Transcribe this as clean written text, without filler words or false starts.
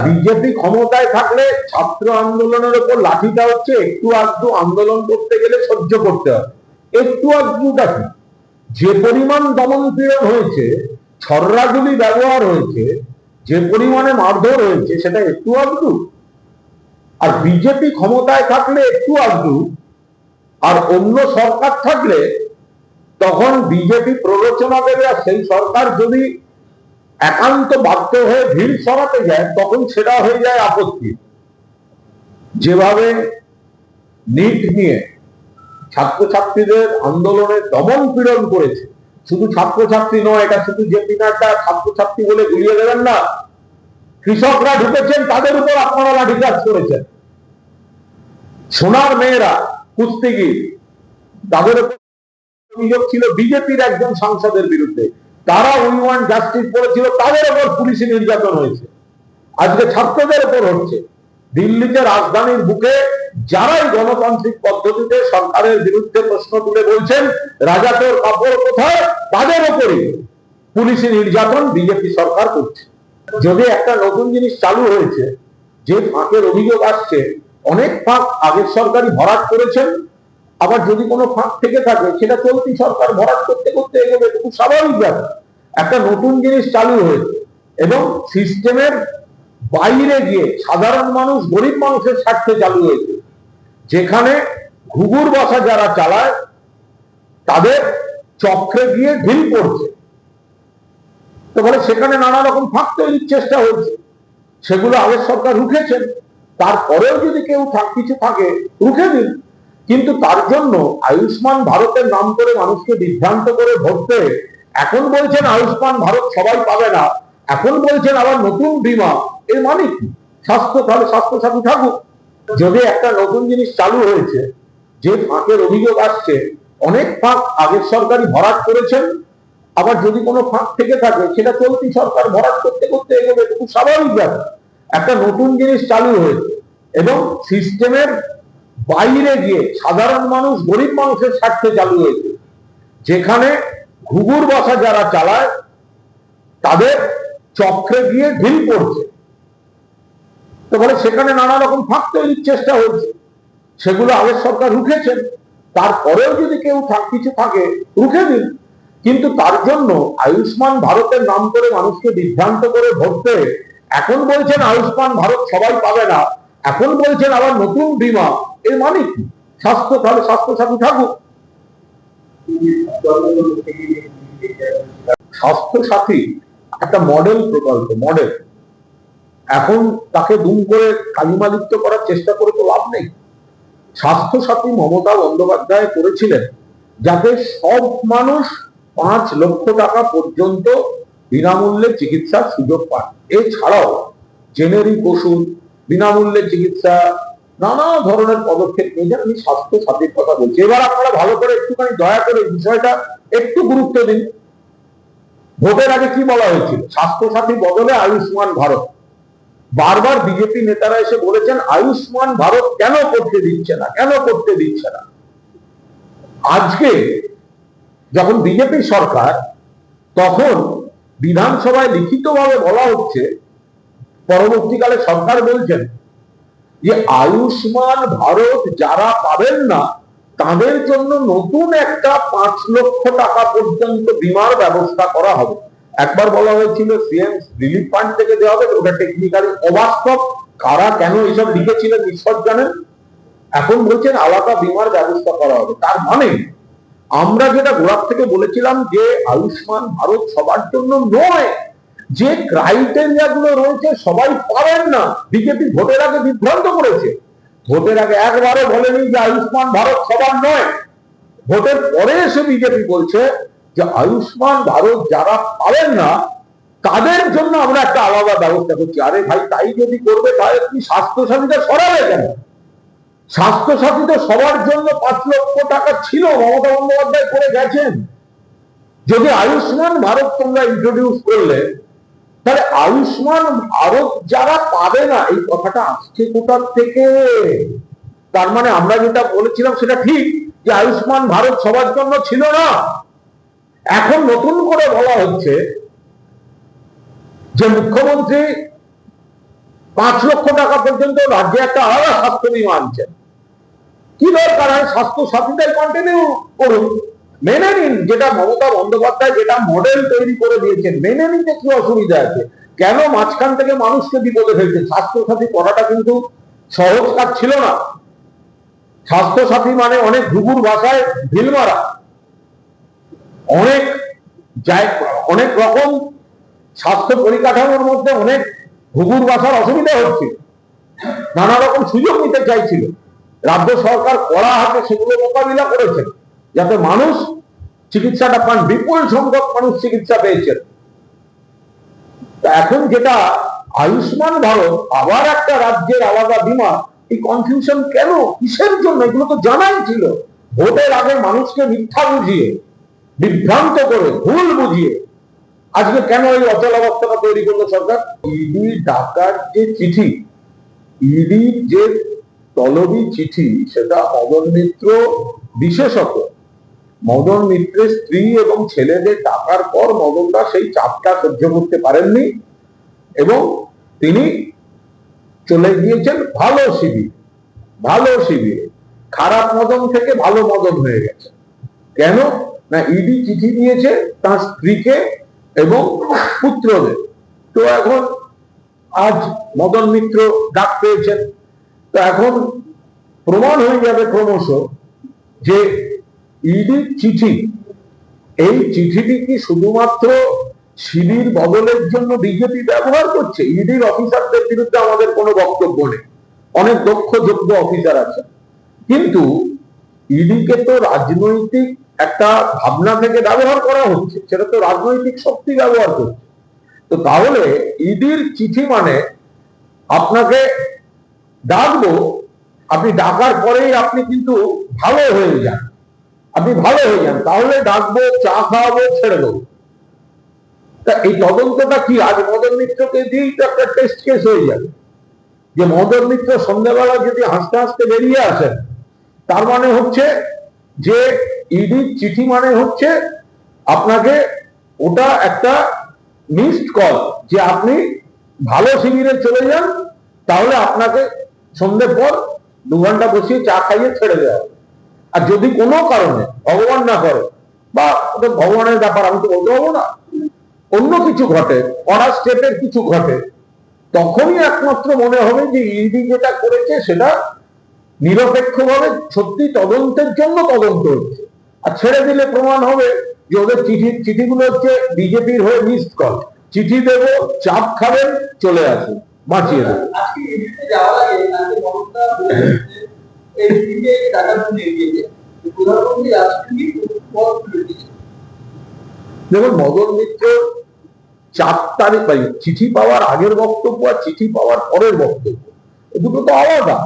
BJP ক্ষমতায় থাকলে ছাত্র আন্দোলনের উপর লাঠিটা হচ্ছে একটু আধটু আন্দোলন করতে গেলে সহ্য করতে হবে। একটু আধটুটা কি, যে পরিমাণ দমন পীড়ন হয়েছে, ছররাগুলি ব্যবহার হয়েছে, যে পরিমাণে মারধর হয়েছে, সেটা একটু আধটু? আর বিজেপি ক্ষমতায় থাকলে একটু আধটু, আর অন্য সরকার থাকলে তখন বিজেপি প্ররোচনা দেবে, আর সেই সরকার যদি একান্ত বাধ্য হয়ে ভিড় সরাতে যায় তখন সেটা হয়ে যায় আপত্তি। যেভাবে নিট নিয়ে ছাত্রছাত্রীদের আন্দোলনে দমন পীড়ন করেছে, শুধু ছাত্রছাত্রী নয়, এটা শুধু জেপি নাড্ডা ছাত্রছাত্রী বলে গুলিয়ে দেবেন না, কৃষকরা ঢুকেছেন, তাদের উপর আপনারা লাঠিচার্জ করেছেন। সোনার মেয়েরা কুস্তিগির, তাদের অভিযোগ ছিল বিজেপির একজন সাংসদের বিরুদ্ধে, তারা উই ওয়ান্ট জাস্টিস বলেছিল, তাদের উপর পুলিশি নির্যাতন হয়েছে। আজকে ছাত্রদের উপর হচ্ছে। দিল্লিতে রাজধানীর বুকে যারাই গণতান্ত্রিক পদ্ধতিতে সরকারের বিরুদ্ধে প্রশ্ন তুলে বলছেন রাজা তোর কাপড় কোথায়, তাদের উপরই পুলিশি নির্যাতন বিজেপি সরকার করছে। যদি একটা নতুন জিনিস চালু হয়েছে, যে ফাঁকের অভিযোগ আসছে, অনেক ফাঁক আগের সরকারই ভরাট করেছেন, আবার যদি কোনো ফাঁক থেকে থাকে সেটা চলতি সরকার ভরাট করতে করতে এগোবে, খুব স্বাভাবিক ব্যাপার। একটা নতুন জিনিস চালু হয়েছে এবং সিস্টেমের বাইরে গিয়ে সাধারণ মানুষ, গরিব মানুষের স্বার্থে চালু হয়েছে, যেখানে ঘুঘুর বসা যারা চালায় তাদের চক্রে গিয়ে ঢিল পড়ছে। তো বলে সেখানে নানা রকম ফাঁক তৈরির চেষ্টা হয়েছে, সেগুলো আগের সরকার রুখেছেন। তারপরেও যদি কেউ কিছু থাকে, রুখে দিন, কিন্তু তার জন্য আয়ুষ্মান ভারতের নাম করে মানুষকে বিভ্রান্ত করে ভরতে, এখন বলছেন আয়ুষ্মান ভারত সবাই পাবে না, এখন বলছেন আবার নতুন বীমা, এর মানে কি? স্বাস্থ্য, তাহলে স্বাস্থ্যসাথী থাকুক। যদি একটা নতুন জিনিস চালু হয়েছে, যে ফাঁকের অভিযোগ আসছে, অনেক ফাঁক আগের সরকারই ভরাট করেছেন, আবার যদি কোনো ফাঁক থেকে থাকে সেটা চলতি সরকার ভরাট করতে করতে এগোবে, খুব স্বাভাবিক ব্যাপার। একটা নতুন জিনিস চালু হয়েছে এবং সিস্টেমের বাইরে গিয়ে সাধারণ মানুষ, গরিব মানুষের স্বার্থে চালু হয়েছে, যেখানে ঘুঘুর বসা যারা চালায় তাদের চক্রে গিয়ে ঢিল পড়ছে। তো বলে সেখানে নানা রকম ফাঁক তৈরির চেষ্টা হচ্ছে, সেগুলো আগের সরকার রুখেছেন। তারপরেও যদি কেউ কিছু থাকে, রুখে দিন, কিন্তু তার জন্য আয়ুষ্মান ভারতের নাম করে মানুষকে বিভ্রান্ত করে ভরতে, এখন বলছেন আয়ুষ্মান ভারত সবাই পাবে না, এখন বলছেন আবার নতুন বীমা, এর মানে কি? স্বাস্থ্য, তাহলে স্বাস্থ্যসাথী থাকুক। স্বাস্থ্যসাথী একটা মডেল প্রকল্প, মডেল। এখন তাকে দুম করে কালিমালিপ্ত করার চেষ্টা করে তো লাভ নেই। স্বাস্থ্যসাথী মমতা বন্দ্যোপাধ্যায় করেছিলেন যাতে সব মানুষ 5 লক্ষ টাকা পর্যন্ত বিনামূল্যে চিকিৎসার সুযোগ পান। এছাড়াও জেনেরিক ওষুধ, বিনামূল্যে চিকিৎসা, নানা ধরনের পদক্ষেপ নিয়েছেন। আমি স্বাস্থ্য সাথীর কথা বলছি। এবার আপনারা ভালো করে একটুখানি দয়া করে বিষয়টা একটু গুরুত্ব দিন। ভোটের আগে কি বলা হয়েছিল? স্বাস্থ্য সাথী বদলে আয়ুষ্মান ভারত। বারবার বিজেপি নেতারা এসে বলেছেন আয়ুষ্মান ভারত কেন করতে দিচ্ছে না, কেন করতে দিচ্ছে না। আজকে যখন বিজেপি সরকার, তখন বিধানসভায় লিখিতভাবে বলা হচ্ছে, পরবর্তীকালে সরকার বলছেন যে আয়ুষ্মান ভারত যারা পাবেন না তাদের জন্য নতুন একটা 5 লক্ষ টাকা পর্যন্ত বীমার ব্যবস্থা করা হবে। একবার বলা হয়েছিল সিএম রিলিফ ফান্ড থেকে দেওয়া হবে, ওটা টেকনিক্যালি অবাস্তব। কারা কেন এইসব লিখেছিলেন ঈশ্বর জানেন। এখন বলছেন আলাদা বীমার ব্যবস্থা করা হবে। তার মানে আমরা যেটা গোড়ার থেকে বলেছিলাম যে আয়ুষ্মান ভারত সবার জন্য নয়, যে ক্রাইটেরিয়া গুলো রয়েছে সবাই পাবেন না। বিজেপি ভোটের আগে বিভ্রান্ত করেছে, ভোটের আগে একবারও বলেনি যে আয়ুষ্মান ভারত সবার নয়। ভোটের পরে এসে বিজেপি বলছে যে আয়ুষ্মান ভারত যারা পাবেন না তাদের জন্য আমরা একটা আলাদা ব্যবস্থা করছি। আরে ভাই, তাই যদি করবে তাহলে তুমি স্বাস্থ্যসাথীটা সরাবে কেন? স্বাস্থ্যসাথী তো সবার জন্য 5 লক্ষ টাকা ছিল, মমতা বন্দ্যোপাধ্যায় করে গেছেন। যদি আয়ুষ্মান ভারত তোমরা ইন্ট্রোডিউস করলে, তাহলে আয়ুষ্মান ভারত যারা পাবে না, এই কথাটা আসছে কোথার থেকে? তার মানে আমরা যেটা বলেছিলাম সেটা ঠিক, যে আয়ুষ্মান ভারত সবার জন্য ছিল না। এখন নতুন করে বলা হচ্ছে যে মুখ্যমন্ত্রী 5 লক্ষ টাকা পর্যন্ত রাজ্যে একটা আলাদা স্বাস্থ্য বীমা আনছেন। কি দরকার হয় স্বাস্থ্য সাথীটাই কন্টিনিউ করুন, মেনে নিন। যেটা মমতা বন্দ্যোপাধ্যায় যেটা মডেল তৈরি করে দিয়েছেন, মেনে নিতে কি অসুবিধা আছে? কেন মাঝখান থেকে মানুষকে বিপদে ফেলছে? স্বাস্থ্য সাথী করাটা কিন্তু সহজ কাজ ছিল না। স্বাস্থ্য সাথী মানে অনেক ঘুঘুর ভাষায় ঢিল মারা, অনেক রকম স্বাস্থ্য পরিকাঠামোর মধ্যে অনেক ঘুঘুর ভাষার অসুবিধা হচ্ছে, নানা রকম সুযোগ নিতে চাইছিল। রাজ্য সরকার কড়া হাতে সেগুলো মোকাবিলা করেছেন যাতে মানুষ চিকিৎসাটা পান। বিপুল সংখ্যক মানুষ চিকিৎসা পেয়েছেন। এখন যেটা আয়ুষ্মান ভারত, আবার একটা রাজ্যের আলাদা বীমা, এই কনফিউশন কেন, কিসের জন্য? এগুলো তো জানাই ছিল। ভোটের আগে মানুষকে মিথ্যা বুঝিয়ে, বিভ্রান্ত করে, ভুল বুঝিয়ে আজকে কেন এই অচলাবস্থাটা তৈরি করলো সরকার? ইডি ডাকার যে চিঠি, ইডির যে তলবি চিঠি, সেটা মদন মিত্র, বিশেষত মদন মিত্রের স্ত্রী এবং ছেলেদের টাকার পর মদনদা সেই চাপটা সহ্য করতে পারেননি এবং তিনি চলে গিয়েছেন ভালো শিবিরে। খারাপ মদন থেকে ভালো মদন হয়ে গেছে। কেন না, ইডি চিঠি দিয়েছে তার স্ত্রীকে এবং পুত্রদের। তো এখন আজ মদন মিত্র ডাক পেয়েছেন, তো এখন প্রমাণ হয়ে যাবে ক্রমশ যে ইডির চিঠি, এই চিঠিটি কি শুধুমাত্র শিবির বদলের জন্য বিজেপি ব্যবহার করছে? ইডির অফিসারদের বিরুদ্ধে আমাদের কোনো বক্তব্য নেই, অনেক দক্ষ যোগ্য অফিসার আছে, কিন্তু ইডিকে তো রাজনৈতিক একটা ভাবনা থেকে ব্যবহার করা হচ্ছে, সেটা তো রাজনৈতিক শক্তি ব্যবহার করছে। তো তাহলে ইডির চিঠি মানে আপনাকে ডাকবো, আপনি ডাকার পরেই আপনি কিন্তু ভালো হয়ে যান, তাহলে ডাকবো, চা খাওয়াবো, ছেড়ে দেবো। তা এই তদন্তটা কি আজ মদন মিত্রকে দিয়েই তো একটা টেস্ট কেস হয়ে যাবে যে মদন মিত্র সন্ধ্যাবেলা যদি হাসতে হাসতে বেরিয়ে আসেন, তার মানে হচ্ছে যে ইডির চিঠি মানে হচ্ছে আপনাকে ওটা একটা মিসড কল, যে আপনি ভালো শিবিরে চলে যান, তাহলে আপনাকে সন্ধ্যের পর 2 ঘন্টা বসিয়ে চা খাইয়ে ছেড়ে দেওয়া। আর যদি কোনো কারণে ভগবান না করে, বা ওটা ভগবানের ব্যাপার আমি তো বলতে পারবো না, অন্য কিছু ঘটে, অনার স্টেপের কিছু ঘটে, তখনই একমাত্র মনে হবে যে ইডি যেটা করেছে সেটা নিরপেক্ষভাবে সত্যি তদন্তের জন্য তদন্ত হচ্ছে। আর ছেড়ে দিলে প্রমাণ হবে যে ওদের চিঠিগুলো হচ্ছে বিজেপির হয়ে মিসড কল। চিঠি দেবো, চাপ খাবেন, চলে আসুন, বাঁচিয়ে দেবো। দেখুন, মদন মিত্র 4 তারিখ চিঠি পাওয়ার আগের বক্তব্য আর চিঠি পাওয়ার পরের বক্তব্য, দুটো তো আলাদা।